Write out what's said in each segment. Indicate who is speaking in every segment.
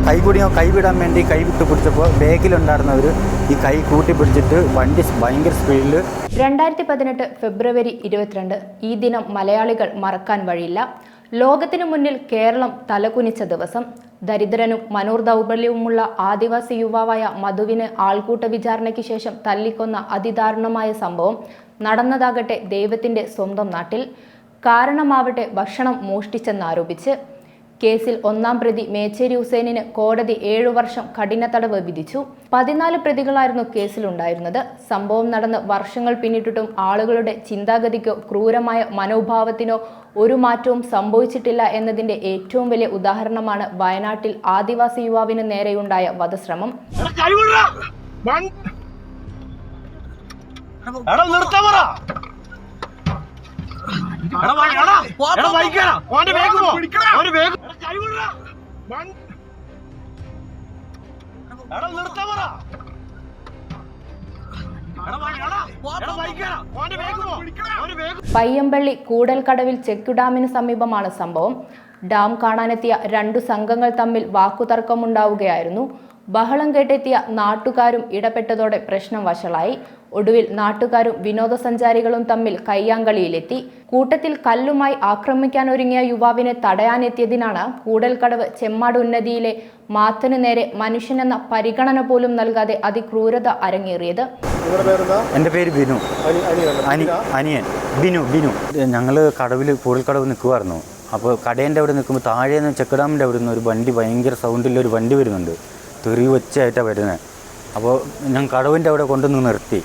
Speaker 1: കൈ കുടിയോ കൈവിടാൻ വേണ്ടി കൈവിട്ട് പിടിച്ചപ്പോൾ ബാക്കിലുണ്ടായിരുന്നവർ ഈ കൈ കൂട്ടി പിടിച്ചിട്ട് വണ്ടി ഭയങ്കര സ്പീഡിൽ.
Speaker 2: 2018 ഫെബ്രുവരി 22 ഈ ദിനം മലയാളികൾ മറക്കാൻ വഴിയില്ല. ലോകത്തിനു മുന്നിൽ കേരളം തലകുനിച്ച ദിവസം. ദരിദ്രനും മനോദൗർബല്യവുമുള്ള ആദിവാസി യുവാവായ മധുവിന് ആൾക്കൂട്ട വിചാരണയ്ക്ക് ശേഷം തല്ലിക്കൊന്ന അതിദാരുണമായ സംഭവം നടന്നതാകട്ടെ ദൈവത്തിന്റെ സ്വന്തം നാട്ടിൽ. കാരണമാവട്ടെ ഭക്ഷണം മോഷ്ടിച്ചെന്നാരോപിച്ച്. കേസിൽ ഒന്നാം പ്രതി മേച്ചേരി ഹുസൈനിന് കോടതി 7 വർഷം കഠിന തടവ് വിധിച്ചു. 14 പ്രതികളായിരുന്നു കേസിലുണ്ടായിരുന്നത്. സംഭവം നടന്ന് വർഷങ്ങൾ പിന്നിട്ടിട്ടും ആളുകളുടെ ചിന്താഗതിക്കോ ക്രൂരമായ മനോഭാവത്തിനോ ഒരു മാറ്റവും സംഭവിച്ചിട്ടില്ല എന്നതിന്റെ ഏറ്റവും വലിയ ഉദാഹരണമാണ് വയനാട്ടിൽ ആദിവാസി യുവാവിന് നേരെയുണ്ടായ വധശ്രമം. പയ്യമ്പള്ളി കൂടൽക്കടവിൽ ചെക്ക് ഡാമിന് സമീപമാണ് സംഭവം. ഡാം കാണാനെത്തിയ 2 സംഘങ്ങൾ തമ്മിൽ വാക്കുതർക്കമുണ്ടാവുകയായിരുന്നു. ബഹളം കേട്ടെത്തിയ നാട്ടുകാരും ഇടപെട്ടതോടെ പ്രശ്നം വഷളായി. ഒടുവിൽ നാട്ടുകാരും വിനോദസഞ്ചാരികളും തമ്മിൽ കയ്യാങ്കളിയിലെത്തി. കൂട്ടത്തിൽ കല്ലുമായി ആക്രമിക്കാനൊരുങ്ങിയ യുവാവിനെ തടയാനെത്തിയതിനാണ് കൂടൽക്കടവ് ചെമ്മാട് ഉന്നതിയിലെ മാത്തന് നേരെ മനുഷ്യനെന്ന പരിഗണന പോലും നൽകാതെ അതിക്രൂരത അരങ്ങേറിയത്.
Speaker 1: എൻ്റെ പേര് ബിനു, അനിയൻ ബിനു. ഞങ്ങൾ കടവിൽ കൂടൽക്കടവ് നിൽക്കുമായിരുന്നു. അപ്പോൾ കടേൻ്റെ അവിടെ നിൽക്കുമ്പോൾ താഴേന്ന് ചെക്ക് ഡാമിൻ്റെ അവിടെ നിന്ന് ഒരു വണ്ടി, ഭയങ്കര സൗണ്ടിലൊരു വണ്ടി വരുന്നുണ്ട്. തെറി ഒച്ചയായിട്ടാണ് വരുന്നത്. അപ്പോൾ ഞാൻ കടവിൻ്റെ അവിടെ കൊണ്ടുവന്ന് നിർത്തി.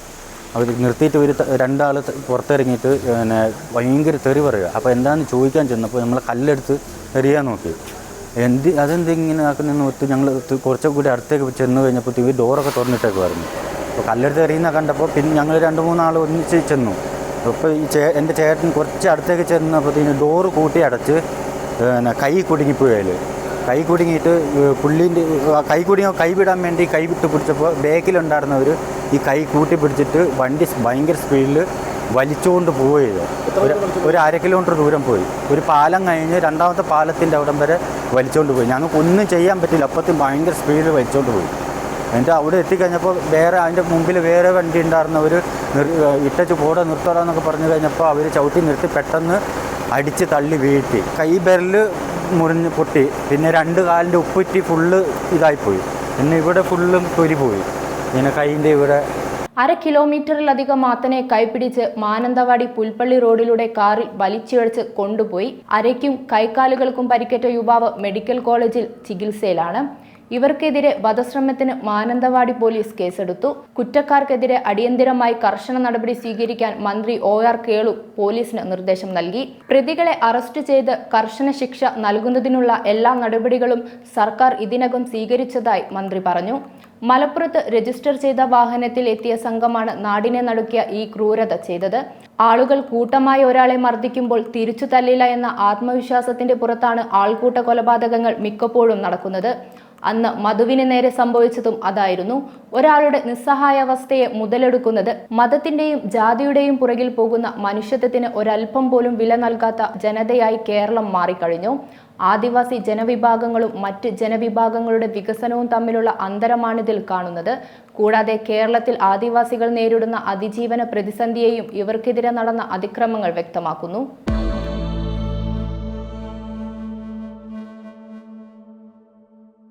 Speaker 1: അവർ നിർത്തിയിട്ട് ഒരു 2 ആൾ പുറത്തിറങ്ങിയിട്ട് പിന്നെ ഭയങ്കര തെറി പറയുക. അപ്പോൾ എന്താണെന്ന് ചോദിക്കാൻ ചെന്നപ്പോൾ നമ്മൾ കല്ലെടുത്ത് എറിയാൻ നോക്കി. അതെന്തിങ്ങനെ ആക്കുന്നതെന്ന് ഓർത്ത് ഞങ്ങൾ കുറച്ചൊക്കെ കൂടി അടുത്തേക്ക് ചെന്ന് കഴിഞ്ഞപ്പോൾ ഇവർ ഡോറൊക്കെ തുറന്നിട്ടേക്ക് പറഞ്ഞു. അപ്പോൾ കല്ലെടുത്ത് എറിയുന്ന കണ്ടപ്പോൾ പിന്നെ ഞങ്ങൾ 2-3 ആൾ ഒന്നിച്ച് ചെന്നു. അപ്പോൾ എൻ്റെ ചേട്ടൻ കുറച്ച് അടുത്തേക്ക് ചെന്നപ്പോഴത്തേന് ഡോറ് കൂട്ടി അടച്ച് കൈ കുടുങ്ങിപ്പോയാൽ. കൈ കുടുങ്ങിയിട്ട് പുള്ളീൻ്റെ കൈവിടാൻ വേണ്ടി കൈവിട്ട് പിടിച്ചപ്പോൾ ബാക്കിലുണ്ടായിരുന്നവർ ഈ കൈ കൂട്ടി പിടിച്ചിട്ട് വണ്ടി ഭയങ്കര സ്പീഡിൽ വലിച്ചുകൊണ്ട് പോയത്. ഒരു 1/2 കിലോമീറ്റർ ദൂരം പോയി. ഒരു പാലം കഴിഞ്ഞ് 2ാമത്തെ പാലത്തിൻ്റെ അവിടം വരെ വലിച്ചുകൊണ്ട് പോയി. ഞങ്ങൾക്ക് ഒന്നും ചെയ്യാൻ പറ്റില്ല. അപ്പോഴത്തേക്കും ഭയങ്കര സ്പീഡിൽ വലിച്ചുകൊണ്ട് പോയി. എന്നിട്ട് അവിടെ എത്തിക്കഴിഞ്ഞപ്പോൾ അതിൻ്റെ മുമ്പിൽ വേറെ വണ്ടി ഉണ്ടായിരുന്നവർ ഇട്ടച്ച് പോടാ നിർത്തടാന്നൊക്കെ പറഞ്ഞു കഴിഞ്ഞപ്പോൾ അവർ ചവിട്ടി നിർത്തി പെട്ടെന്ന് അടിച്ച് തള്ളി വീഴ്ത്തി. കൈ ബെരൽ മുറിഞ്ഞ് പൊട്ടി. പിന്നെ 2 കാലിൻ്റെ ഉപ്പുറ്റി ഫുള്ള് ഇതായിപ്പോയി. പിന്നെ ഇവിടെ ഫുള്ളും തൊലി പോയി. പിന്നെ കൈൻ്റെ ഇവിടെ
Speaker 2: 1/2 കിലോമീറ്ററിലധികം മാത്തനെ കൈപിടിച്ച് മാനന്തവാടി പുൽപ്പള്ളി റോഡിലൂടെ കാറിൽ വലിച്ചിഴച്ച് കൊണ്ടുപോയി. അരയ്ക്കും കൈക്കാലുകൾക്കും പരിക്കേറ്റ യുവാവ് മെഡിക്കൽ കോളേജിൽ ചികിത്സയിലാണ്. ഇവർക്കെതിരെ വധശ്രമത്തിന് മാനന്തവാടി പോലീസ് കേസെടുത്തു. കുറ്റക്കാർക്കെതിരെ അടിയന്തരമായി കർശന നടപടി സ്വീകരിക്കാൻ മന്ത്രി OR കേളു പോലീസിന് നിർദ്ദേശം നൽകി. പ്രതികളെ അറസ്റ്റ് ചെയ്ത് കർശന ശിക്ഷ നൽകുന്നതിനുള്ള എല്ലാ നടപടികളും സർക്കാർ ഇതിനകം സ്വീകരിച്ചതായി മന്ത്രി പറഞ്ഞു. മലപ്പുറത്ത് രജിസ്റ്റർ ചെയ്ത വാഹനത്തിൽ എത്തിയ സംഘമാണ് നാടിനെ നടുക്കിയ ഈ ക്രൂരത ചെയ്തത്. ആളുകൾ കൂട്ടമായി ഒരാളെ മർദ്ദിക്കുമ്പോൾ തിരിച്ചു തല്ലില്ല എന്ന ആത്മവിശ്വാസത്തിന്റെ പുറത്താണ് ആൾക്കൂട്ട കൊലപാതകങ്ങൾ മിക്കപ്പോഴും നടക്കുന്നത്. അന്ന് മധുവിന് നേരെ സംഭവിച്ചതും അതായിരുന്നു. ഒരാളുടെ നിസ്സഹായാവസ്ഥയെ മുതലെടുക്കുന്നത്. മതത്തിന്റെയും ജാതിയുടെയും പുറകിൽ പോകുന്ന മനുഷ്യത്വത്തിന് ഒരൽപ്പം പോലും വില നൽകാത്ത ജനതയായി കേരളം മാറിക്കഴിഞ്ഞു. ആദിവാസി ജനവിഭാഗങ്ങളും മറ്റ് ജനവിഭാഗങ്ങളുടെ വികസനവും തമ്മിലുള്ള അന്തരമാണിതിൽ കാണുന്നത്. കൂടാതെ കേരളത്തിൽ ആദിവാസികൾ നേരിടുന്ന അതിജീവന പ്രതിസന്ധിയെയും ഇവർക്കെതിരെ നടന്ന അതിക്രമങ്ങൾ വ്യക്തമാക്കുന്നു.